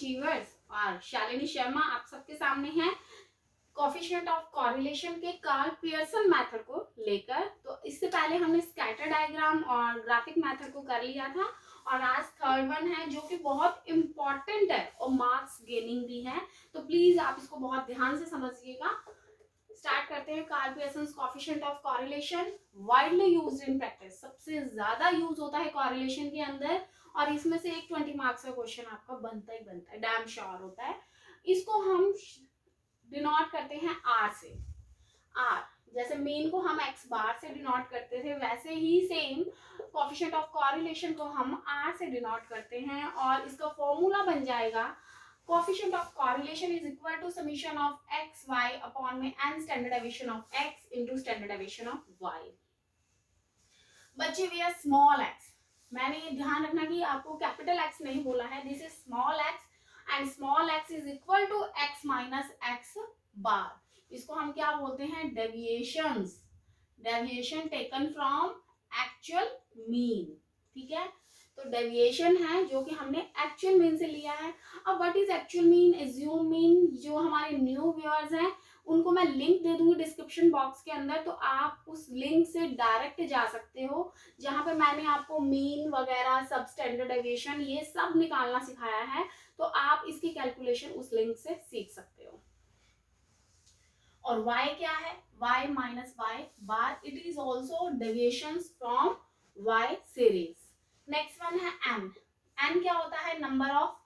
Achievers और शालिनी शर्मा आप सबके सामने हैं कोफिशिएंट ऑफ कॉरिलेशन के कार्ल पियर्सन मेथड को लेकर। तो इससे पहले हमने स्कैटर डायग्राम और ग्राफिक मेथड को कर लिया था और आज थर्ड वन है जो कि बहुत इंपॉर्टेंट है और मार्क्स गेनिंग भी है, तो प्लीज आप इसको बहुत ध्यान से समझिएगा। स्टार्ट करते हैं। Karl Pearson's coefficient of correlation widely used in practice, सबसे ज्यादा यूज होता है कॉरिलेशन के अंदर और इसमें से एक 20 मार्क्स का क्वेश्चन आपका बनता ही बनता है, डैम श्योर होता है। इसको हम डिनोट करते हैं आर से। आर जैसे मीन को हम एक्स बार से डिनोट करते थे, वैसे ही सेम कोफिशिएंट ऑफ कॉरिलेशन को हम आर से डिनोट करते हैं और इसका फॉर्मूला बन जाएगा coefficient of correlation is equal to summation of x y upon में n standard deviation of x into standard deviation of y। बच्चे we are small x, मैंने ये ध्यान रखना कि आपको कैपिटल x नहीं बोला है, this is small x and small x is equal to x minus x bar. इसको हम क्या बोलते हैं, deviations, deviation taken from actual mean. ठीक है, तो डेविएशन है जो कि हमने एक्चुअल मीन से लिया है। अब what is actual mean, assume mean, जो हमारे न्यू व्यूअर्स हैं उनको मैं लिंक दे दूंगी डिस्क्रिप्शन बॉक्स के अंदर, तो आप उस लिंक से डायरेक्ट जा सकते हो जहां पे मैंने आपको मीन वगैरह सब स्टैंडर्ड डेविएशन ये सब निकालना सिखाया है, तो आप इसकी कैलकुलेशन उस लिंक से सीख सकते हो। और y क्या है, y minus y bar, it is also deviations from y series. Next one है n। n क्या होता है, number of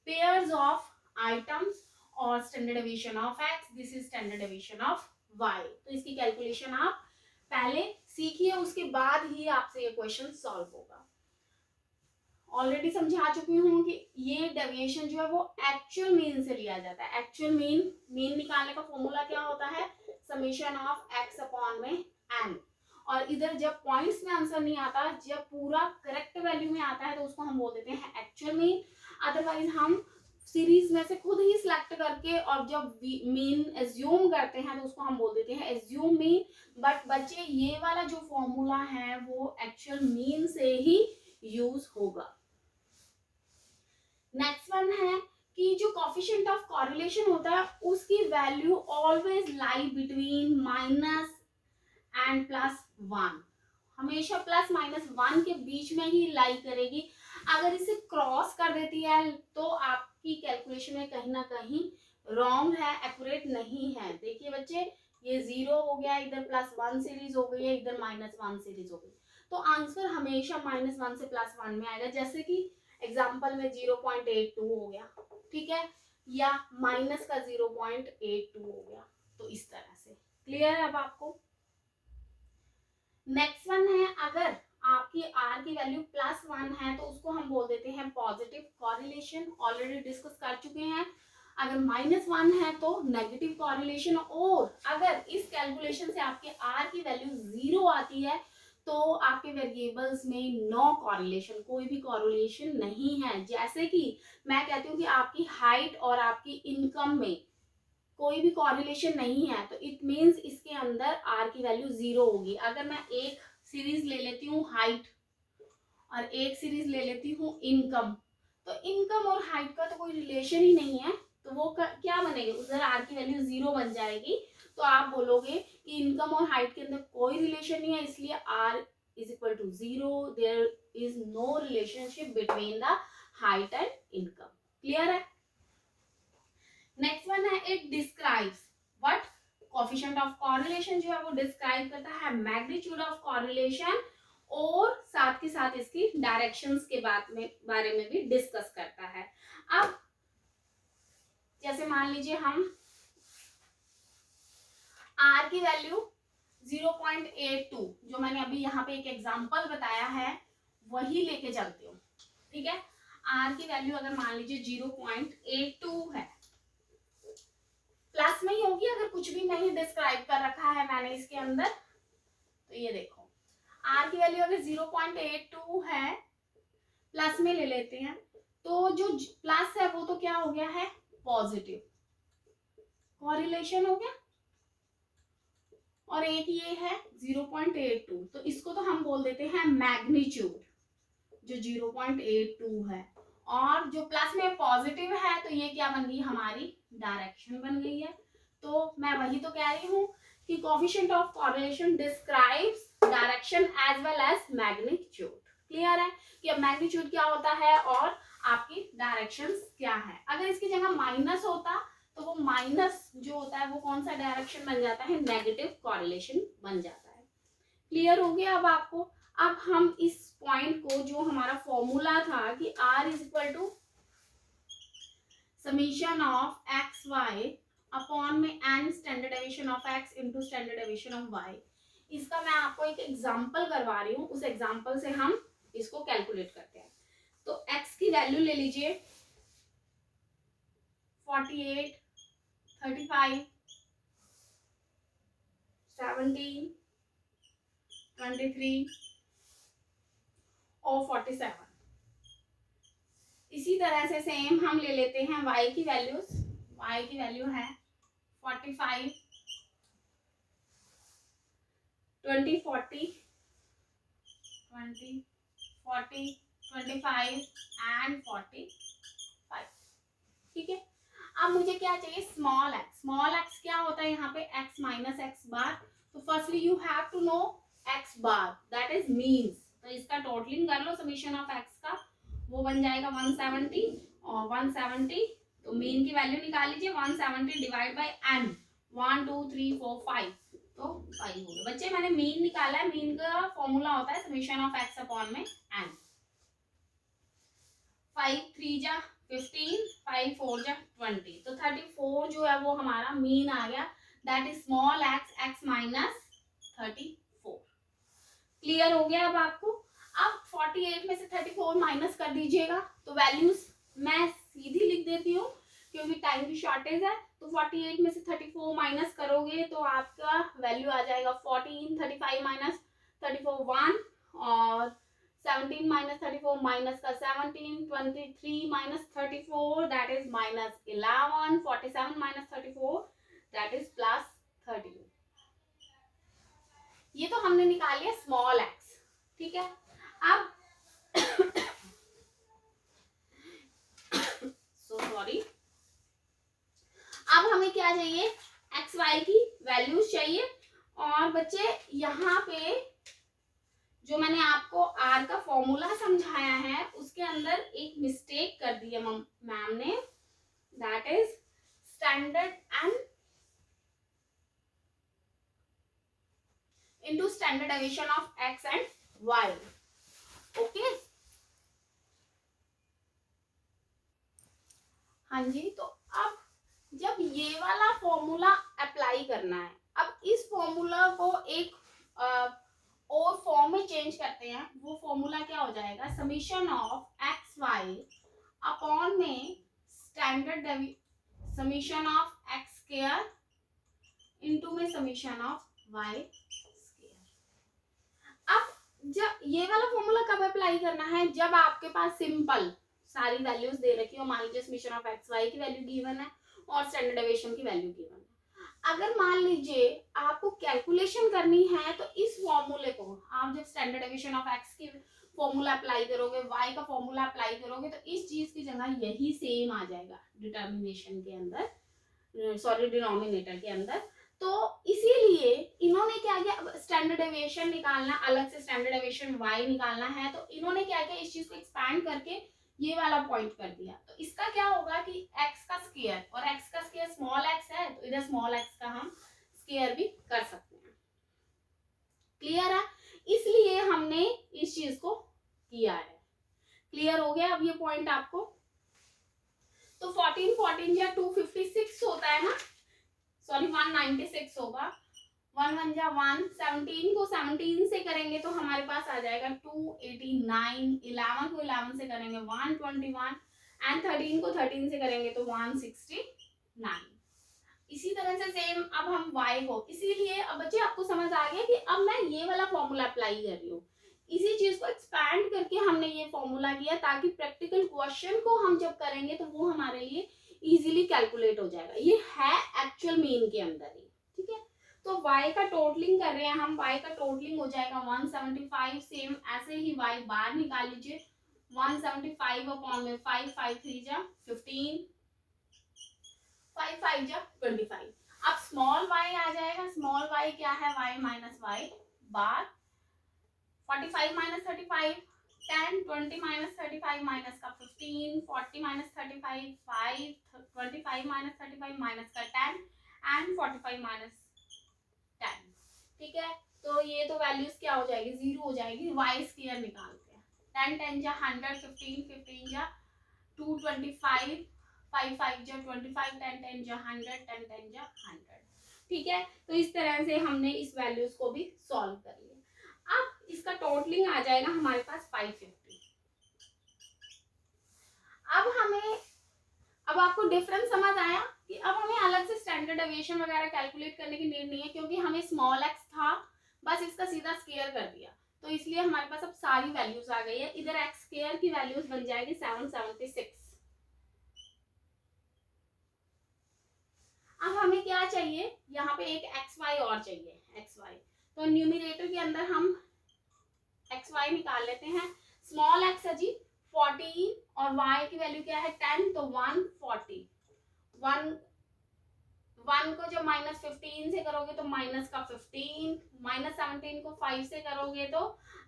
pairs of items और standard deviation of x, this is standard deviation of y। तो इसकी calculation आप पहले सीखिए, उसके बाद ही आपसे ये क्वेश्चन सॉल्व होगा। ऑलरेडी समझा चुकी हूँ कि ये डेविएशन जो है वो एक्चुअल मीन से लिया जाता है। एक्चुअल मीन निकालने का फॉर्मूला क्या होता है, समेशन ऑफ x अपॉन में n। और इधर जब पॉइंट्स में आंसर नहीं आता, जब पूरा करेक्ट वैल्यू में आता है तो उसको हम बोल देते हैं एक्चुअल मीन। अदरवाइज हम सीरीज में से खुद ही सिलेक्ट करके और जब मीन एज्यूम करते हैं तो उसको हम बोल देते हैं एज्यूम मीन। बट बच्चे ये वाला जो फॉर्मूला है वो एक्चुअल मीन से ही यूज होगा। नेक्स्ट वन है कि जो कोफिशिएंट ऑफ कॉरिलेशन होता है उसकी value always lie between minus and plus one, हमेशा प्लस माइनस वन के बीच में ही लाई करेगी। अगर इसे क्रॉस कर देती है तो आपकी कैलकुलेशन में कहीं ना कहीं रॉन्ग है, एक्यूरेट नहीं है। देखिए बच्चे, ये 0 हो गया, इधर प्लस 1 सीरीज हो गई है, इधर माइनस 1 सीरीज हो गई, तो आंसर हमेशा माइनस 1 से प्लस 1 में आएगा। जैसे कि एग्जाम्पल में 0.82 हो गया, ठीक है, या माइनस का 0.82 हो गया, तो इस तरह से। क्लियर है अब आपको। नेक्स्ट वन है, अगर आपकी आर की वैल्यू प्लस 1 है तो उसको हम बोल देते हैं पॉजिटिव कॉरिलेशन, ऑलरेडी डिस्कस कर चुके हैं। अगर माइनस 1 है तो नेगेटिव कॉरिलेशन, और अगर इस कैलकुलेशन से आपके आर की वैल्यू 0 आती है तो आपके वेरिएबल्स में नो कॉरिलेशन, कोई भी कॉरिलेशन नहीं है। जैसे कि मैं कहती हूँ कि आपकी हाइट और आपकी इनकम में कोई भी कॉरिलेशन नहीं है, तो इट मींस इसके अंदर आर की वैल्यू 0 होगी। अगर मैं एक सीरीज ले लेती हूँ हाइट और एक सीरीज ले लेती हूँ इनकम, तो इनकम और हाइट का तो कोई रिलेशन ही नहीं है, तो वो क्या बनेगी, उधर आर की वैल्यू 0 बन जाएगी। तो आप बोलोगे कि इनकम और हाइट के अंदर कोई रिलेशन नहीं है, इसलिए R is equal to 0, there is no relationship between the height and income. Clear है। नेक्स्ट वन है, it describes what, coefficient of correlation जो है वो डिस्क्राइब करता है मैग्नीट्यूड ऑफ कॉरिलेशन और साथ के साथ इसकी डायरेक्शंस के बारे में भी डिस्कस करता है। अब जैसे मान लीजिए हम आर की वैल्यू 0.82, जो मैंने अभी यहाँ पे एक एग्जांपल बताया है वही लेके चलती हूँ, ठीक है। आर की वैल्यू अगर मान लीजिए 0.82 है, प्लस में ही होगी अगर कुछ भी नहीं डिस्क्राइब कर रखा है मैंने इसके अंदर। तो ये देखो, आर की वैल्यू अगर 0.82 है, प्लस में ले लेते हैं, तो जो प्लस है वो तो क्या हो गया है, पॉजिटिव कॉरिलेशन हो गया, और एक ये है 0.82, तो इसको तो हम बोल देते हैं मैग्नीट्यूड जो 0.82 है, और जो प्लस में पॉजिटिव है तो ये क्या बन गई हमारी डायरेक्शन बन गई है। तो मैं वही तो कह रही हूँ कि coefficient of correlation describes direction as well as magnitude. Clear है कि अब मैग्नीट्यूड क्या होता है और आपकी डायरेक्शंस क्या है। अगर इसकी जगह माइनस होता तो वो माइनस जो होता है वो कौन सा डायरेक्शन बन जाता है, नेगेटिव कोरिलेशन बन जाता है। क्लियर हो गया अब आपको। अब हम इस पॉइंट को जो हमारा फॉर्मूला था कि r is equal to summation of x y upon में n standard deviation of x into standard deviation of y, इसका मैं आपको एक एग्जांपल करवा रही हूँ, उस एग्जांपल से हम इसको कैलकुलेट करते हैं। तो x की वैल्यू ले लीजिए 48, 35, 17, 23 और 47। इसी तरह से सेम हम ले लेते हैं y की वैल्यूज। y की वैल्यू है 45, 20, 40, 20, 40, 25 एंड 45। ठीक है, अब मुझे क्या चाहिए, स्मॉल x। स्मॉल x क्या होता है यहाँ पे, x माइनस एक्स बार। तो firstly you have to know x bar, that is means. तो इसका टोटलिंग कर लो समीशन ऑफ x का, वो बन जाएगा 170 और 170। तो मीन की वैल्यू निकाल लीजिए, 170 डिवाइड बाय n, 1 2 3 4 5, तो 5 हो गया। बच्चे मैंने मीन निकाला है, मीन का फॉर्मूला होता है समीशन ऑफ x अपॉन में n। 5 3 जा 15, 5 4 जा 20, तो 34 जो है वो हमारा मीन आ गया, that is small x, x minus 34। Clear हो गया अब आपको। अब 48 में से 34 माइनस कर दीजिएगा, तो वैल्यूज मैं सीधी लिख देती हूँ क्योंकि टाइम की शॉर्टेज है। तो 48 में से 34 माइनस करोगे तो आपका वैल्यू आ जाएगा 14, 35 माइनस 34 1, और 17 माइनस 34 माइनस का 17, 23 minus 34 that is minus 11, 47 minus 34 that is plus 32। ये तो हमने निकाल लिया स्मॉल x। ठीक है, अब सॉरी, अब हमें क्या चाहिए, एक्स वाई की वैल्यूज चाहिए। और बच्चे यहाँ पे जो मैंने आपको आर का फॉर्मूला समझाया है उसके अंदर एक मिस्टेक कर दी है मैम ने, that is standard and into standard deviation of x and y. Okay, हाँ जी। तो अब जब ये वाला फॉर्मूला अप्लाई करना है, अब इस फॉर्मूला को एक और फॉर्म में चेंज करते हैं। वो फॉर्मूला क्या हो जाएगा, summation of x y upon में standard summation of x square into में समीशन ऑफ वाई स्क्वायर। अब जब ये वाला फॉर्मूला कब अप्लाई करना है, जब आपके पास सिंपल सारी वैल्यूज दे रखी हो। मान लीजिए समीशन ऑफ एक्स वाई की वैल्यू गिवन है और स्टैंडर्ड डेविएशन की वैल्यू गिवन है। अगर मान लीजिए आपको कैलकुलेशन करनी है तो इस फॉर्मूले को आप जब स्टैंडर्ड डेविएशन ऑफ एक्स की फॉर्मूला अप्लाई करोगे, वाई का फॉर्मूला अप्लाई करोगे, तो इस चीज की जगह यही सेम आ जाएगा डिटर्मिनेशन के अंदर, सॉरी डिनोमिनेटर के अंदर। तो इसीलिए इन्होंने क्या किया, अब स्टैंडर्ड डेविएशन निकालना अलग से, स्टैंडर्ड डेविएशन वाई निकालना है, तो इन्होंने क्या किया, इस चीज को एक्सपैंड करके ये वाला पॉइंट कर दिया। तो इसका क्या होगा कि x का स्क्वायर, और x का स्क्वायर स्मॉल x है, तो इधर स्मॉल x का हम स्क्वायर भी कर सकते हैं। क्लियर है, इसलिए हमने इस चीज को किया है। क्लियर हो गया अब ये पॉइंट आपको। तो 14 14 या 256 होता है ना, सॉरी 196 होगा, 1 1 जा 1, 17 को 17 से करेंगे तो हमारे पास आ जाएगा 289, 11 को 11 से करेंगे 121 एंड 13 को 13 से करेंगे तो 169। इसी तरह से सेम अब हम y को, इसीलिए अब बच्चे आपको समझ आ गया कि अब मैं ये वाला फॉर्मूला अप्लाई कर रही हूँ। इसी चीज को एक्सपैंड करके हमने ये फॉर्मूला किया ताकि प्रैक्टिकल क्वेश्चन को हम जब करेंगे तो वो हमारे लिए इजीली कैलकुलेट हो जाएगा। ये है एक्चुअल मीन के अंदर ही। ठीक है, तो y का टोटलिंग कर रहे हैं हम, y का टोटलिंग हो जाएगा 175। सेम ऐसे ही y बार निकाल लीजिए, 175 अपॉन में 5, 5 3 जा 15, 5 5 जा 25। अब स्मॉल y आ जाएगा, स्मॉल y क्या है, y माइनस वाई बार 45 माइनस 35 10, 20 माइनस 35 माइनस का 15, 40 माइनस 35 5, 25 माइनस 35 माइनस का 10 एंड 45 माइनस 10। ठीक है, तो ये तो वैल्यूज क्या हो जाएगी, जीरो हो जाएगी। वाई स्क्वायर निकालते हैं, 10 10 जा 100, 15 15 जा 225, 5 5 जा 25, 10 10 जा 100, 10 10 जा 100। ठीक है, तो इस तरह से हमने इस वैल्यूज को भी सॉल्व कर लिया। अब इसका टोटलिंग आ जाएगा हमारे पास 550। अब आपको डिफरेंस समझ आया कि अब हमें अलग से स्टैंडर्ड डेविएशन वगैरह कैलकुलेट करने की नीड नहीं है, क्योंकि हमें स्मॉल एक्स था, बस इसका सीधा स्क्वायर कर दिया, तो इसलिए हमारे पास अब सारी वैल्यूज आ गई है। इधर एक्स स्क्वायर की वैल्यूज बन जाएगी 776। अब हमें क्या चाहिए, यहाँ पे एक एक्स वाई और चाहिए, एक्स वाई। तो न्यूमिनेटर के अंदर हम एक्स वाई निकाल लेते हैं। स्मॉल एक्स है जी 14 और वाई की वैल्यू क्या है 10, तो 140। 1 को जब माइनस 15 से करोगे तो माइनस का 15, माइनस 17 को 5 से करोगे तो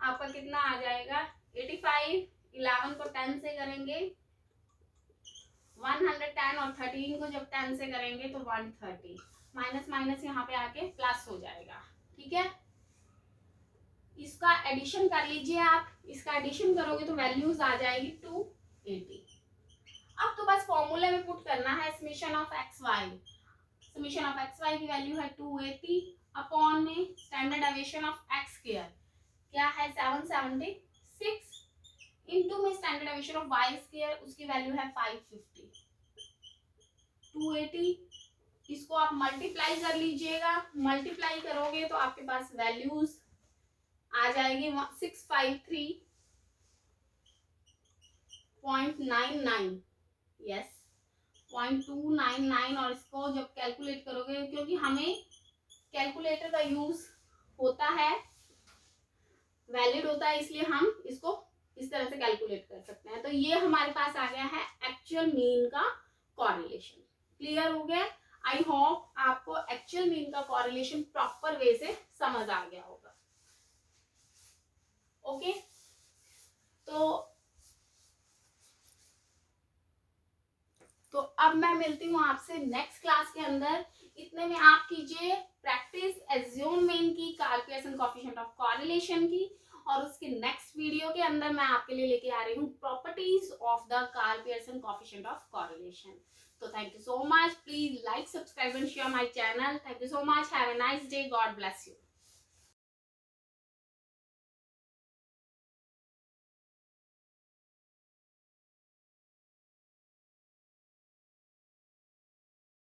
आपका कितना आ जाएगा 85। 11 को 10 से करेंगे 110 और 13 को जब 10 से करेंगे तो 130। माइनस माइनस यहाँ पे आके प्लस हो जाएगा। ठीक है, इसका एडिशन कर लीजिए आप, इसका एडिशन करोगे तो वैल्यूज आ जाएगी 280। अब तो बस फॉर्मूले में पुट करना है summation of x y. Summation of x y की वैल्यू है 280 अपॉन में standard deviation of x square क्या है 776 इनटू में standard deviation of y square, उसकी वैल्यू है 550। 280 इसको आप मल्टीप्लाई कर लीजिएगा, मल्टीप्लाई करोगे तो आपके पास वैल्यूज आ जाएगी 653.99, यस 0.299। और इसको जब कैलकुलेट करोगे, क्योंकि हमें कैलकुलेटर का यूज होता है, वैलिड होता है, इसलिए हम इसको इस तरह से कैलकुलेट कर सकते हैं। तो ये हमारे पास आ गया है एक्चुअल मीन का कॉरिलेशन। क्लियर हो गया? आई होप आपको एक्चुअल मीन का कॉरिलेशन प्रॉपर वे से समझ आ गया होगा। ओके, तो अब मैं मिलती हूँ आपसे नेक्स्ट क्लास के अंदर। इतने में आप कीजिए प्रैक्टिस एज्यूम मीन की, Karl Pearson coefficient of correlation की, और उसके नेक्स्ट वीडियो के अंदर मैं आपके लिए लेके आ रही हूँ properties of the Karl Pearson coefficient of correlation. तो thank you so much, please like, subscribe and share my channel. Thank you so much, have a nice day, God bless you.